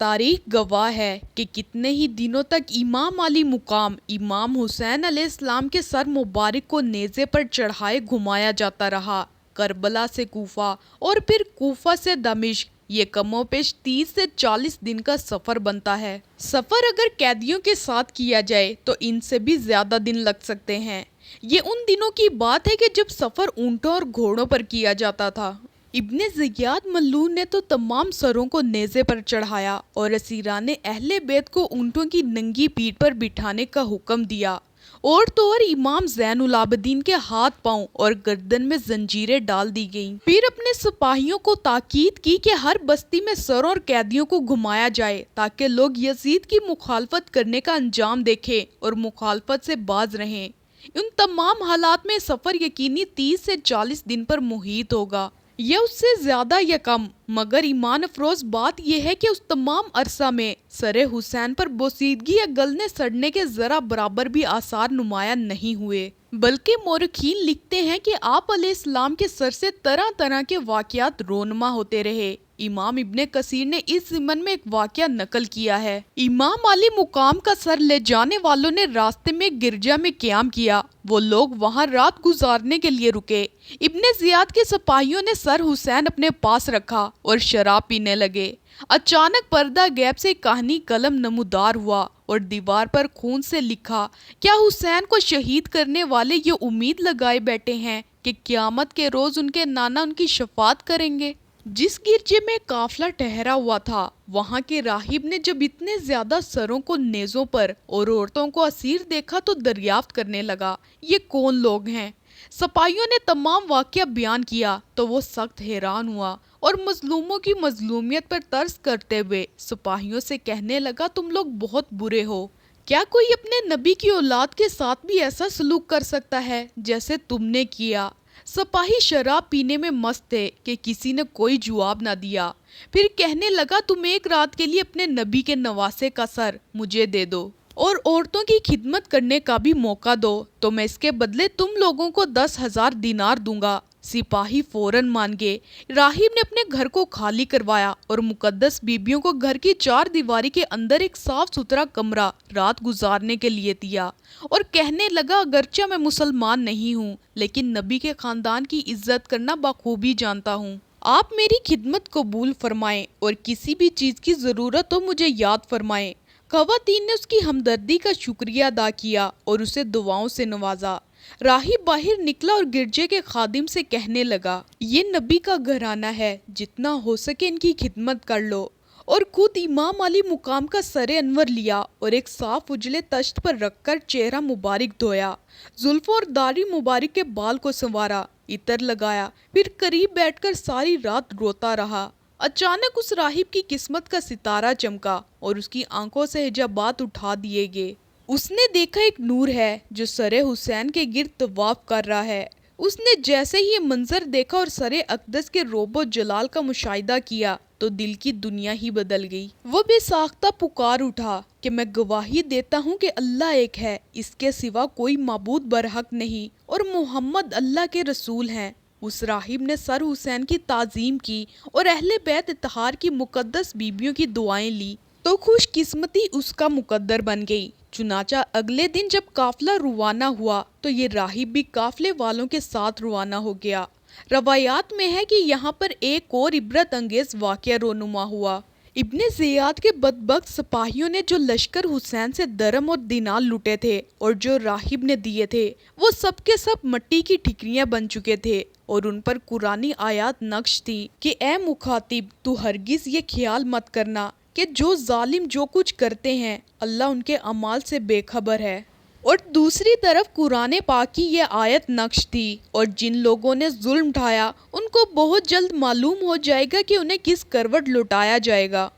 تاریخ گواہ ہے کہ کتنے ہی دنوں تک امام علی مقام امام حسین علیہ السلام کے سر مبارک کو نیزے پر چڑھائے گھمایا جاتا رہا۔ کربلا سے کوفہ اور پھر کوفہ سے دمشق، یہ کم و بیش 30 سے 40 دن کا سفر بنتا ہے۔ سفر اگر قیدیوں کے ساتھ کیا جائے تو ان سے بھی زیادہ دن لگ سکتے ہیں۔ یہ ان دنوں کی بات ہے کہ جب سفر اونٹوں اور گھوڑوں پر کیا جاتا تھا۔ ابن زیاد ملعون نے تو تمام سروں کو نیزے پر چڑھایا اور اسیران اہل بیت کو اونٹوں کی ننگی پیٹھ پر بٹھانے کا حکم دیا۔ اور تو اور امام زین العابدین کے ہاتھ پاؤں اور گردن میں زنجیریں ڈال دی گئیں۔ پھر اپنے سپاہیوں کو تاکید کی کہ ہر بستی میں سروں اور قیدیوں کو گھمایا جائے تاکہ لوگ یزید کی مخالفت کرنے کا انجام دیکھیں اور مخالفت سے باز رہیں۔ ان تمام حالات میں سفر یقینی 30 سے 40 دن پر محیط ہوگا، یا اس سے زیادہ یا کم، مگر ایمان افروز بات یہ ہے کہ اس تمام عرصہ میں سر حسین پر بوسیدگی یا گلنے سڑنے کے ذرا برابر بھی آثار نمایاں نہیں ہوئے، بلکہ مورخین لکھتے ہیں کہ آپ علیہ السلام کے سر سے طرح طرح کے واقعات رونما ہوتے رہے۔ امام ابن کثیر نے اس ضمن میں ایک واقعہ نقل کیا ہے۔ امام علی مقام کا سر لے جانے والوں نے راستے میں گرجا میں قیام کیا، وہ لوگ وہاں رات گزارنے کے لیے رکے۔ ابن زیاد کے سپاہیوں نے سر حسین اپنے پاس رکھا اور شراب پینے لگے۔ اچانک پردہ غیب سے کہانی قلم نمودار ہوا اور دیوار پر خون سے لکھا، کیا حسین کو شہید کرنے والے یہ امید لگائے بیٹھے ہیں کہ قیامت کے روز ان کے نانا ان کی شفاعت کریں گے؟ جس گرجے میں قافلہ ٹھہرا ہوا تھا، وہاں کے راہب نے جب اتنے زیادہ سروں کو نیزوں پر اور عورتوں کو اسیر دیکھا تو دریافت کرنے لگا، یہ کون لوگ ہیں؟ سپاہیوں نے تمام واقعہ بیان کیا تو وہ سخت حیران ہوا اور مظلوموں کی مظلومیت پر ترس کرتے ہوئے سپاہیوں سے کہنے لگا، تم لوگ بہت برے ہو۔ کیا کوئی اپنے نبی کی اولاد کے ساتھ بھی ایسا سلوک کر سکتا ہے جیسے تم نے کیا؟ سپاہی شراب پینے میں مست تھے کہ کسی نے کوئی جواب نہ دیا۔ پھر کہنے لگا، تم ایک رات کے لیے اپنے نبی کے نواسے کا سر مجھے دے دو اور عورتوں کی خدمت کرنے کا بھی موقع دو تو میں اس کے بدلے تم لوگوں کو 10,000 دینار دوں گا۔ سپاہی فوراً مان گئے۔ راہب نے اپنے گھر کو خالی کروایا اور مقدس بیبیوں کو گھر کی 4 دیواری کے اندر ایک صاف ستھرا کمرہ رات گزارنے کے لیے دیا اور کہنے لگا، اگرچہ میں مسلمان نہیں ہوں لیکن نبی کے خاندان کی عزت کرنا بخوبی جانتا ہوں۔ آپ میری خدمت قبول فرمائیں اور کسی بھی چیز کی ضرورت ہو مجھے یاد فرمائیں۔ خواتین نے اس کی ہمدردی کا شکریہ ادا کیا اور اسے دعاؤں سے نوازا۔ راہب باہر نکلا اور گرجے کے خادم سے کہنے لگا، یہ نبی کا گھرانہ ہے، جتنا ہو سکے ان کی خدمت کر لو، اور خود امام علی مقام کا سر انور لیا اور ایک صاف اجلے تشت پر رکھ کر چہرہ مبارک دھویا، زلفوں اور داڑھی مبارک کے بال کو سنوارا، عطر لگایا، پھر قریب بیٹھ کر ساری رات روتا رہا۔ اچانک اس راہب کی قسمت کا ستارہ چمکا اور اس کی آنکھوں سے حجابات اٹھا دیے گئے۔ اس نے دیکھا ایک نور ہے جو سر حسین کے گرد طواف کر رہا ہے۔ اس نے جیسے ہی یہ منظر دیکھا اور سر اقدس کے روب و جلال کا مشاہدہ کیا تو دل کی دنیا ہی بدل گئی۔ وہ بے ساختہ پکار اٹھا کہ میں گواہی دیتا ہوں کہ اللہ ایک ہے، اس کے سوا کوئی معبود برحق نہیں، اور محمد اللہ کے رسول ہیں۔ اس راہب نے سر حسین کی تعظیم کی اور اہل بیت اطہار کی مقدس بیبیوں کی دعائیں لی تو خوش قسمتی اس کا مقدر بن گئی۔ چنانچہ اگلے دن جب قافلہ روانہ ہوا تو یہ راہب بھی قافلے والوں کے ساتھ روانہ ہو گیا۔ روایات میں ہے کہ یہاں پر ایک اور عبرت انگیز واقعہ رونما ہوا۔ ابن زیاد کے بدبخت سپاہیوں نے جو لشکر حسین سے درم اور دینار لوٹے تھے اور جو راہب نے دیے تھے، وہ سب کے سب مٹی کی ٹھکریاں بن چکے تھے اور ان پر قرآنی آیات نقش تھی کہ اے مخاطب، تو ہرگز یہ خیال مت کرنا کہ جو ظالم جو کچھ کرتے ہیں اللہ ان کے اعمال سے بے خبر ہے۔ اور دوسری طرف قرآن پاک کی یہ آیت نقش تھی، اور جن لوگوں نے ظلم ڈھایا ان کو بہت جلد معلوم ہو جائے گا کہ انہیں کس کروٹ لوٹایا جائے گا۔